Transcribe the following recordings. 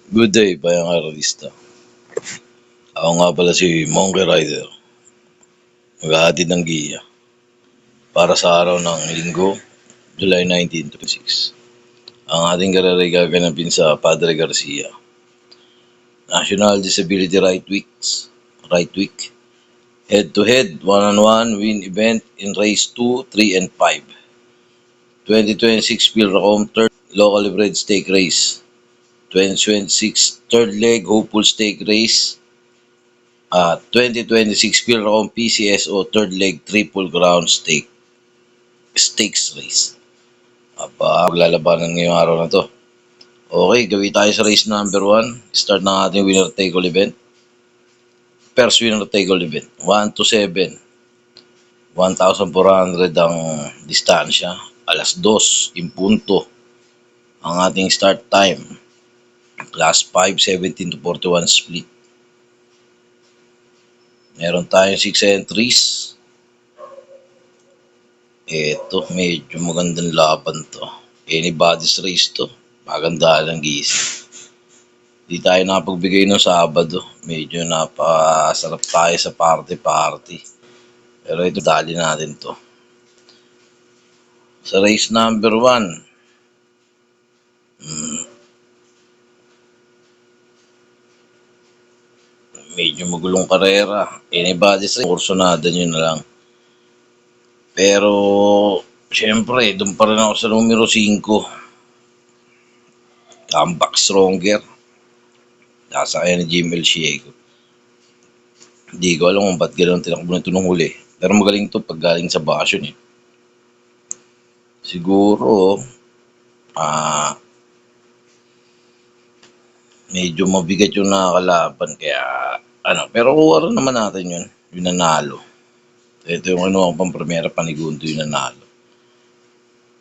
Good day, bayang aralista. Ako nga pala si Monkey Rider, maghahatid ng giya para sa araw ng Linggo, July 19, 26. Ang ating gararay gaganapin sa Padre Garcia. National Disability Right Week, head-to-head, one-on-one win event in race 2, 3, and 5. 2026 Pilracom third locally bred stake race. 2026 third leg hopeful stake race. 2026 Pilracom PCSO third leg triple crown stakes race. Maglalabanan ngayong araw na to. Okay, gawin tayo sa race number 1. Start ng ating winner take all event. First winner take all event, 1 to 7. 1,400 ang distansya. Alas 2 in punto ang ating start time. Class 5, 17 to 41 split. Meron tayong 6 entries. Eto, medyo magandang laban to. Anybody's race to. Maganda lang gising. Di tayo nakapagbigay ng Sabado. Medyo napasarap tayo sa party. Pero ito, dali natin to. Sa race number 1, medyo magulong karera. Anybody's race, kursunada nyo na lang. Pero, syempre, doon pa rin ako sa numero 5. Comeback stronger. Nasa kaya ni Jimel Shiego. Hindi ko alam kung ba't gano'n tinakbo nito nung huli. Pero magaling to pag galing sa bakasyon eh. Siguro, medyo mabigat yung nakakalaban. Kaya, pero kuha naman natin yun. Yung nanalo. Ito yung ang pampremera panigundo yung nanalo.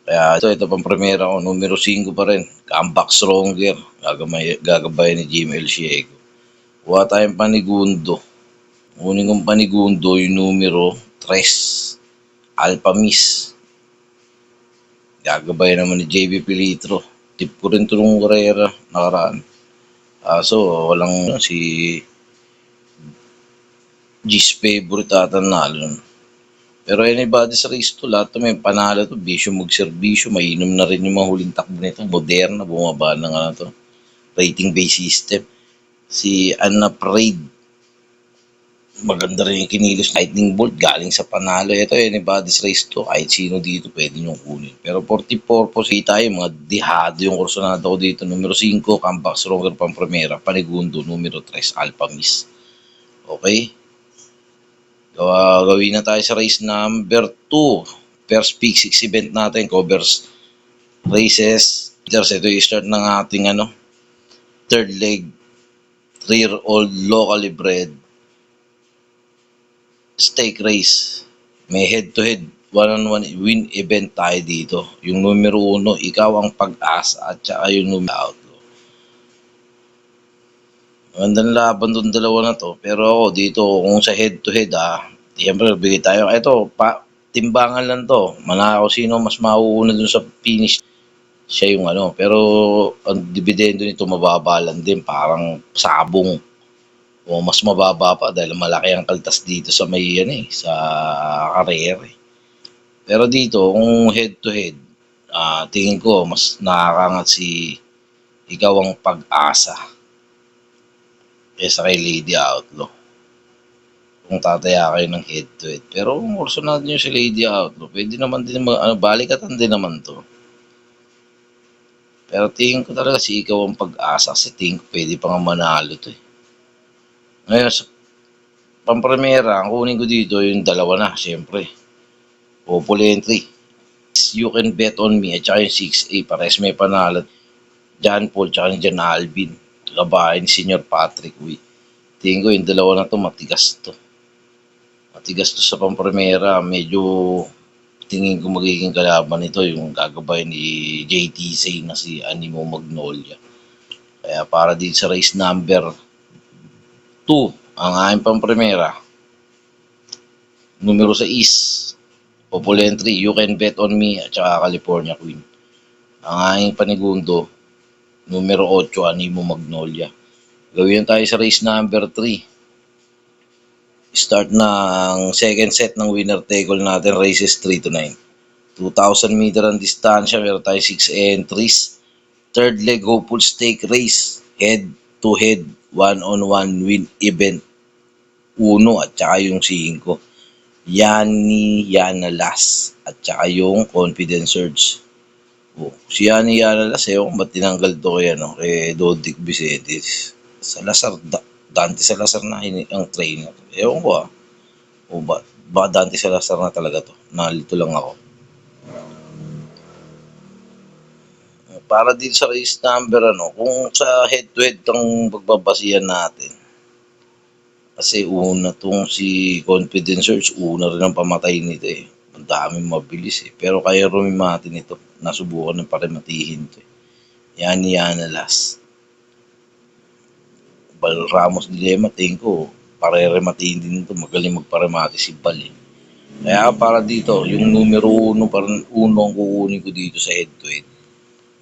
Kaya ito pampremera ko. Numero 5 pa rin. Comeback stronger. Gagabay ni Jim El Shiego. Kuha tayong panigundo. Uning kong panigundo yung numero 3. Alpha Miss. Gagabay naman ni JB Pilitro. Tip ko rin ito nung karera nakaraan. So, walang si G's favorite ata nanalo. Pero anybody's race to, lahat to may panalo to. Bisyo magserbisyo, mainom na rin yung mga huling takbo nito. Moderna, bumaba na nga to. Rating-based system. Si Anna Parade, maganda rin yung kinilos. Lightning Bolt, galing sa panalo. Ito, anybody's race to. Kahit sino dito, pwede nyo kunin. Pero 44 po tayo, mga dihado yung kursunada ko dito. Numero 5, Comeback Stronger Pampremera. Panigundo, numero 3, Alpha Miss. Okay? Gawin na tayo sa race number 2. First Peak 6 event natin. Covers races. Ito yung start ng ating third leg. 3-year-old locally bred stake race. May head-to-head one-on-one win event tayo dito. Yung numero 1, ikaw ang pag-asa at saka yung numero outlaw. Magandang laban doon dalawa na to. Pero ako dito, kung sa head-to-head siyempre bigay tayo. Ito, timbangan lang to. Manakaw sino mas mauuna dun sa finish. Siya yung Pero ang dividendo nito mababa lang din. Parang sabong. O mas mababa pa dahil malaki ang kaltas dito sa may sa karera. Pero dito, kung head-to-head, tingin ko mas nakakangat si ikaw ang pag-asa kaysa kay Lady Outlaw. Kung tataya kayo ng head-to-head. Pero kung kursunado nyo si Lady Outlaw, pwede naman din, balikatan din naman to. Pero tingin ko talaga si ikaw ang pag-asa kasi tingin ko pwede pa nga manalo to eh. Ngayon, sa pampremera, ang kunin ko dito yung dalawa na, siyempre. Opal entry. You Can Bet On Me at saka yung 6A, pares may panalo. John Paul at saka John Alvin. Labahin ni Senior Patrick Uy. Tingin ko yung dalawa na to matigas to. Matigas to sa pampremera. Medyo tingin ko magiging kalaban nito yung gagabay ni JTC na si Animo Magnolia. Kaya para din sa race number 2, ang aking pampremera. Numero 6, Opal Entry, You Can Bet On Me at saka California Queen. Ang aking panigundo, Numero 8, Animo Magnolia. Gawin tayo sa race number 3. Start ng second set ng winner take all natin, races 3 to 9. 2,000 meter ang distansya, meron tayo 6 entries. Third leg, hopeful stake race, head to head, one-on-one win event. 1 at saka yung 5. Yana Las at saka yung Confidence Surge. Oh, si Yana Las, kung ba't tinanggal to kay Dodic Vicetes. Salazar, Dante Salazar na ang trainer. Ewan ko O ba Dante Salazar na talaga to? Nalito lang ako. Para din sa race number, kung sa head-to-head ang pagbabasihan natin. Kasi una tong si Confidence Surge, una rin ang pamatay nito eh. Ang daming mabilis eh. Pero kaya rumimatin ito. Nasubukan ng parimatihin to eh. Yana Las. Bal Ramos Dilema, tingin ko, parerematiin din ito. Magaling magparemati si Bal eh. Kaya para dito, yung numero 1, parang uno ang kukunin ko dito sa head-to-head.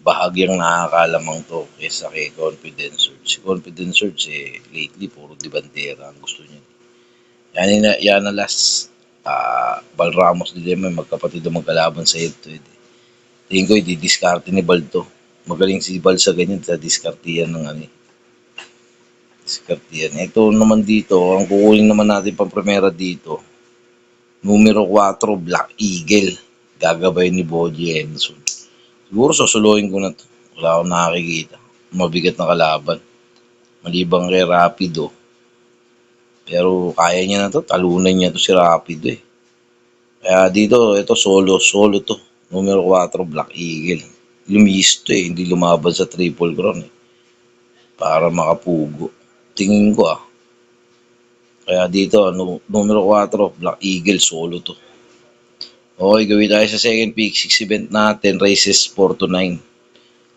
Bahagyang nakakalamang to kaysa kay Confidence Surge. Si Confidence Surge lately puro dibandera ang gusto niya. Yan na last. Bal Ramos Dilema, magkapatid na magkalaban sa head-to-head. Tingin ko i-discarte ni Bal to. Magaling si Bal sa ganyan, sa diskartiyan ng diskartiyan. Ito naman dito, ang kukunin naman natin pang primera dito, numero 4, Black Eagle. Gagabay ni Boji Enson. Siguro susuluhin ko na to. Wala akong nakakikita. Mabigat na kalaban. Malibang kay Rapido. Pero kaya niya na to. Talunan niya to si Rapido eh. Kaya dito, ito solo to. Numero 4, Black Eagle. Lumis to eh. Hindi lumaban sa Triple Crown eh. Para makapugo. Tingin ko Kaya dito, numero 4, Black Eagle, solo to. Okay, gawin tayo sa second pick. 6 event natin, races 4 to 9.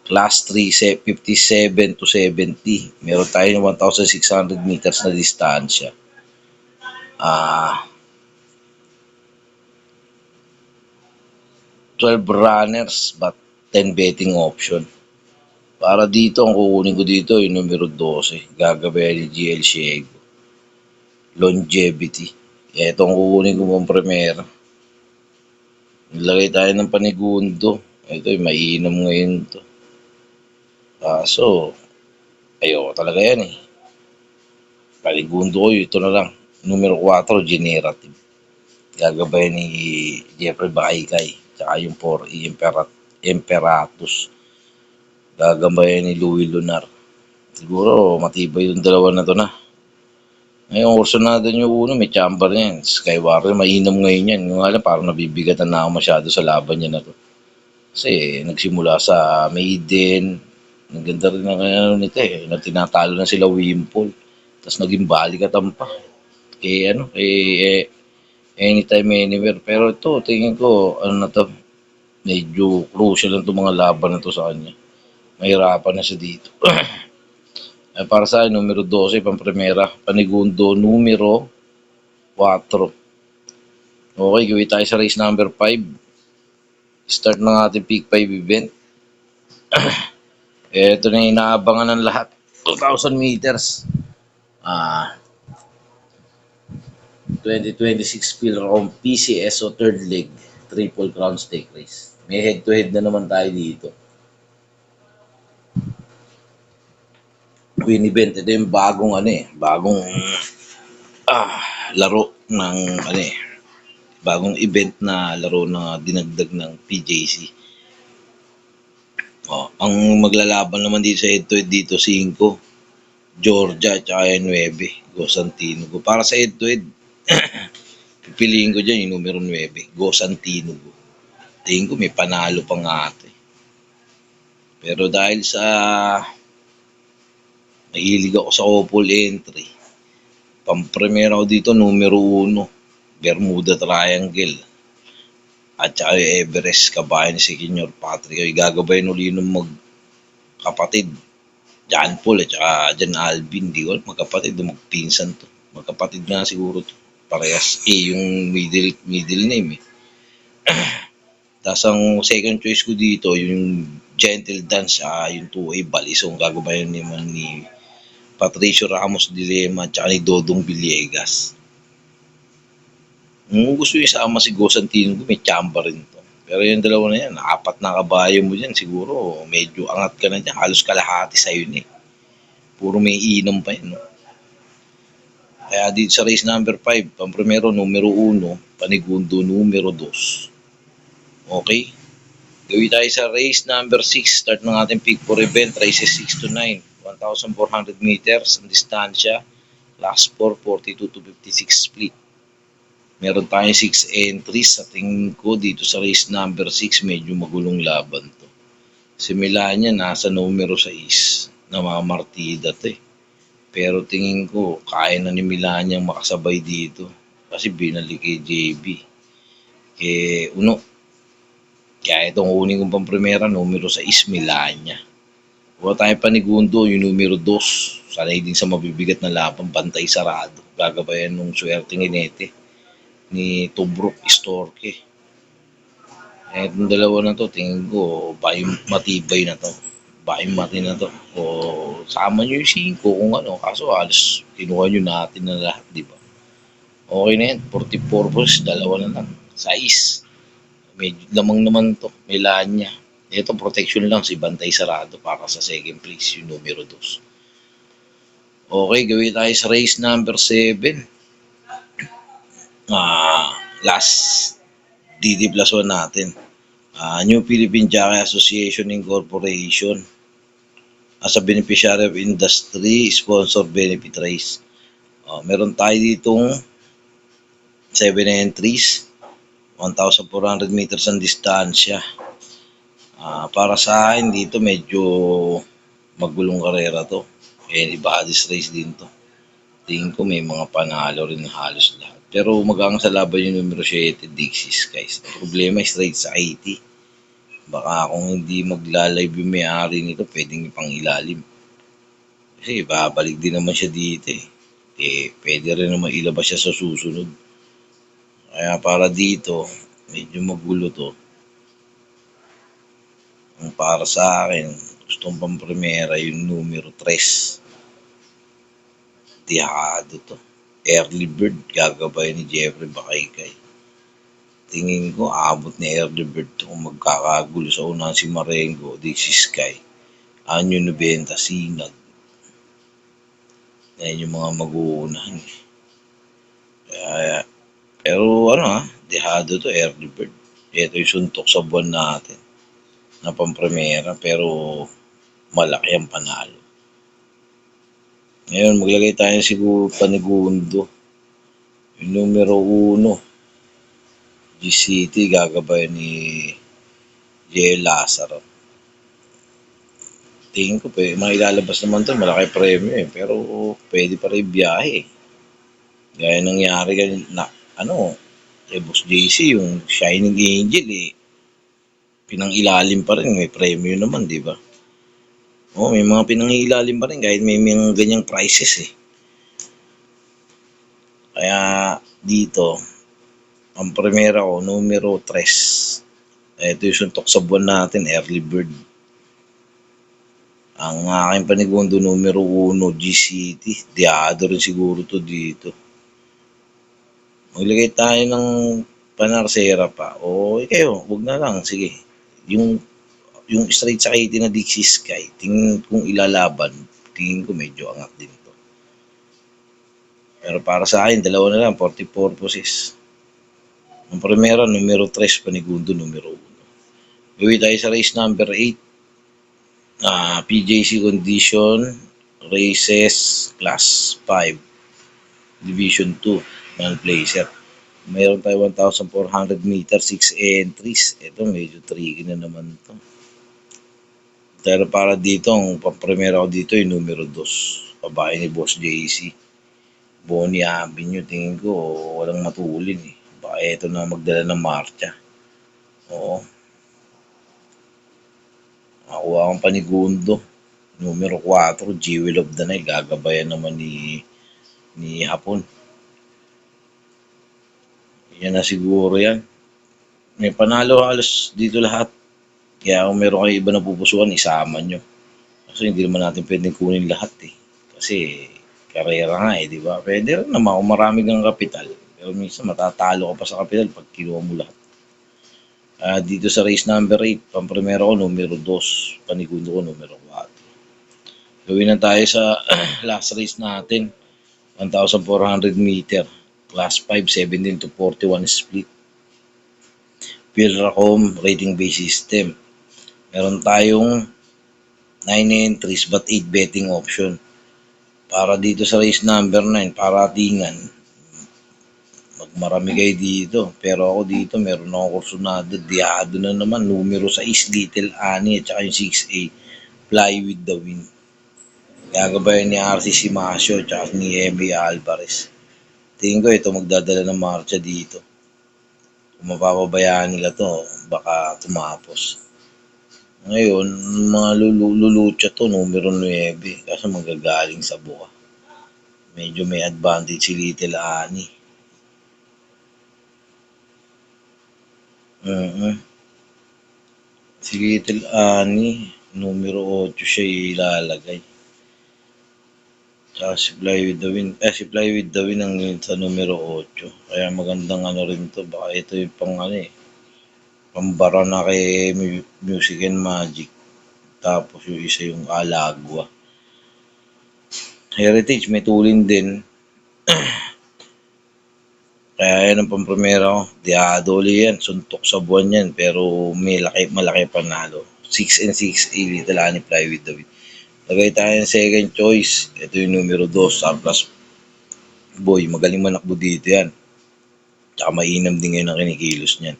Class 3, 57 to 70. Meron tayo ng 1,600 meters na distansya. 12 runners but 10 betting option. Para dito, ang kukunin ko dito yung numero 12. Gagabayan ni GL Shiego. Longevity. Ito ang kukunin ko pang primera. Nilagay tayo ng Panigundo. Ito mainam ngayon to. So, ayoko talaga yan eh. Panigundo ko, ito na lang. Numero 4, Generative. Gagabay ni Jeffrey Baikay. Tsaka yung 4E Imperatus. Gagabay ni Louis Lunar. Siguro, matibay yung dalawa na to na. Ngayon, Orson yung uno, may chamber niyan. Skywarrior, mainam ngayon yan. Yung alam, parang nabibigatan na ako masyado sa laban niya na to. Kasi nagsimula sa Maiden. Ang ganda rin ng nito eh. Tinatalo na sila Wimpole. Tapos naging balikatan pa. Kay anytime, anywhere. Pero ito, tingin ko, na to, medyo crucial lang itong mga laban na to sa kanya. Mahirapan na siya dito. Para sa akin, numero 12, pang primera. Panigundo, numero 4. Okay, gawin tayo sa race number 5. Start na ating peak 5 event. Ito na yung inaabangan ng lahat. 2,000 meters. 2026 Philround PCS o third leg. Triple Crown Stake Race. May head-to-head na naman tayo dito. Win event. Ito yung bagong laro ng bagong event na laro na dinagdag ng PJC. Ang maglalaban naman dito sa head-to-head dito 5, Georgia at 9, Go Santino. Para sa head-to-head, pipiliin ko dyan yung numero 9, Go Santino. Tingin ko may panalo pa nga ito. Pero dahil sa nahilig ako sa Opal entry, pampremera ko dito numero 1, Bermuda Triangle. At saka yung Everest, kabayan ni si Senyor Patrick. Ay gagabayin uli ng magkapatid. John Paul at saka John Alvin. Di ko magkapatid o magpinsan to. Magkapatid nga siguro to. Parehas yung middle name eh. Tapos ang second choice ko dito, yung Gentle Dance, yung 2A Balisong, gagabayan naman ni Patricio Ramos Dilema at ni Dodong Villegas. Kung gusto yung isama si Go Santino, may tsamba rin to. Pero yung dalawa na yan, 4 na kabayo mo dyan, siguro medyo angat ka na dyan, halos kalahati sa'yo eh. Puro may inom pa yun. No? Kaya dito sa race number 5, pampremero numero 1, panigundo numero 2. Okay? Gawin tayo sa race number 6, start ng ating pick for event, races 6 to 9, 1,400 meters ang distansya, last 4, 42 to 56 split. Meron tayong 6 entries. Sa tingin ko dito sa race number 6, medyo magulong laban to. Si Melania nasa numero 6, namamartida to eh. Pero tingin ko, kaya na ni Melania makasabay dito. Kasi binalik kay JB. Kaya itong kunin kong pampremera, numero 6, Melania. Huwag tayo panigundo, yung numero 2. Sanay din sa mabibigat na laban, bantay sarado. Gagabayan nung swerte ni Tobruk Istorque. Itong dalawa na to, tingin ko, matibay na to. Mati na to. O sama nyo yung 5 kung ano. Kaso halos kinuha nyo natin na lahat, di ba? Okay na yan. 44 purpose, dalawa na lang. Size. Medyo lamang naman to. Melania. Ito, protection lang. Si Bantay Sarado para sa second place, yung numero 2. Okay, gawin tayo sa race number 7. Last DD plus 1 natin. New Philippine Jockey Association Incorporation as a beneficiary of industry sponsor benefit race. Meron tayo ditong 7 entries, 1,400 meters ang distansya. Para sa akin dito medyo magulong karera to. Anybody's race din to. Tingin ko may mga panalo rin halos lahat. Pero magang sa laban yung numero 7, Dixie Skies. Ang problema is straight sa 80. Baka kung hindi magla-live yung may-ari nito, pwedeng ipang ilalim. Kasi babalik din naman siya dito eh. Pwede rin naman ilabas siya sa susunod. Kaya para dito, medyo magulo to. Ang para sa akin, gustong pampremera yung numero 3. Tiyado to. Early Bird, gagabay ni Jeffrey Bakaykay. Tingin ko, abot ni Early Bird to kung magkakagulo sa unahan si Marengo, Dixie Sky, Anyo 90, Sinag. Yan yung mga mag-uunahan. Pero dehado to, Early Bird. Ito yung suntok sa buwan natin na pampremera, pero malaki ang panalo. Ngayon, maglagay tayo siguro panigundo. Yung numero 1, GCT, gagabay ni J. Lazaro. Tingin ko, mailalabas naman to, malaki premyo eh. Pero pwede pa rin biyahe. Gaya nangyari kay Boss JC, yung Shining Angel pinang-ilalim pa rin, may premyo naman, di ba? May mga pinang-ilalim pa rin kahit may mga ganyang prices eh. Kaya dito, ang primera ko, numero 3. Ito yung suntok sa buwan natin, Early Bird. Ang aking panigundo, numero 1, GCT. Diado rin siguro to dito. Maglagay tayo ng panarsera pa. O kayo, wag na lang. Sige. Yung straight sa 80 na Dixie Sky, tingin kung ilalaban, tingin ko medyo angat din to. Pero para sa akin, dalawa na lang, 40 purposes. Ang primera, numero 3, panigundo, numero 1. Gawin tayo sa race number 8. PJC Condition, Races, Class 5, Division 2, non-placer. Mayroon tayo 1,400 meters, 6 entries. Ito, medyo tricky na naman to. Pero para dito, ang pampremera ko dito yung numero 2. Babae ni Boss JC. Bonnie Avenue, tingin ko walang matulin eh. Baka ito na magdala ng marcha. Oo. Nakuha akong panigundo. Numero 4, Jewel of the Night. Gagabayan naman ni Hapon. Yan na siguro yan. May panalo halos dito lahat. Kaya kung meron kayo iba na pupusuan, isama nyo. Kasi hindi naman natin pwedeng kunin lahat eh. Kasi karera nga eh, di ba? Pwede rin naman kung marami kang kapital. Pero minsan matatalo ka pa sa kapital pag kinuha mo lahat. Dito sa race number 8, pampremero ko numero 2, panigundo ko numero 4. Gawin na tayo sa last race natin, 1,400 meter, class 5, 17 to 41 split. Pilracom rating base system. Meron tayong 9 entries but 8 betting option. Para dito sa race number 9, paratingan, magmarami kayo dito. Pero ako dito, meron akong kursunado. Diado na naman, numero 6, Little Annie, at saka yung 6A, Fly with the Wind. Gagabayan ni RC Simasio, at saka ni Emi Alvarez. Tingin ko ito magdadala ng marcha dito. Kung mapapabayaan nila to, baka tumapos. Ngayon, mga lulutya to, numero 9, kasi magagaling sa buka. Medyo may advantage si Little Annie. Si Little Annie, numero 8 siya ilalagay. Tsaka si Fly with the Wind. Si Fly with the Wind ang sa numero 8. Kaya magandang ano rin to. Baka ito yung pang ano eh. Pambara na kay Music and Magic. Tapos yung isa yung Alagwa. Heritage, may tulin din. Kaya yan ang pampremera ko. Diadoli yan. Suntok sa buwan yan. Pero may malaki panalo. 6 and 6A, Little Annie, Fly with the Wind. Lagay tayo ng second choice. Ito yung numero 2, Surplus Boy. Magaling manakbo dito yan. Tsaka mainam din ngayon ang kinikilos niyan.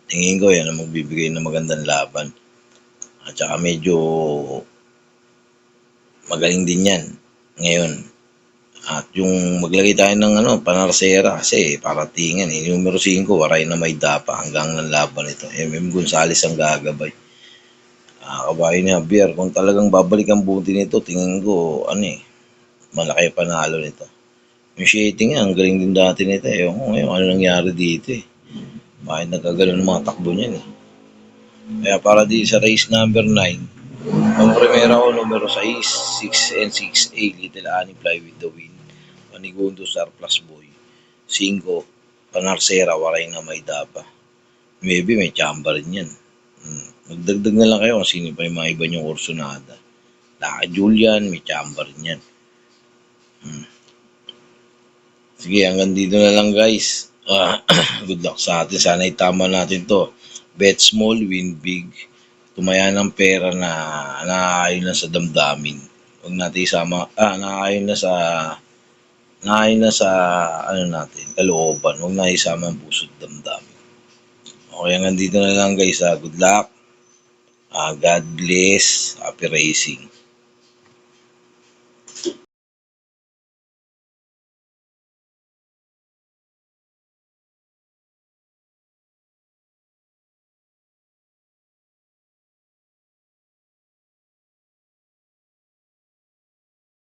Tingin ko yan ang magbibigay ng magandang laban. At saka medyo magaling din yan ngayon. At yung maglagay tayo ng Panarsera kasi paratingan eh. Yung numero 5, Waray na May Dapa hanggang ng laban ito. MM Gonzales ang gagabay. Kabayo ni Javier, kung talagang babalik ang buti nito, tingin ko malaki panalo nito. Yung shooting nga, ang galing din dati nito eh. Ewan ko ngayon, ano nangyari dito eh. Bakit nagkagalan ng mga takbo niyan eh. Kaya para di sa race number 9, ang primera ko numero 6, 6 and 6A, Little Annie, Fly with the Wind. Panigundo, Surplus Boy. 5, Panarsera, Waray na May Dapa. Maybe may chamba rin yan. Magdagdag na lang kayo kung sino pa yung mga iba niyong kursunada. Laka Julian, may chamba rin yan. Sige, hanggang dito na lang guys. Good luck sa atin. Sana itama natin to. Bet small, win big. Tumaya ng pera na nakaayon na sa damdamin. Huwag natin isama, nakaayon na sa natin, kalooban. Huwag na isama ang puso't damdamin. Okay, hanggang dito na lang guys. Good luck. God bless. Happy racing.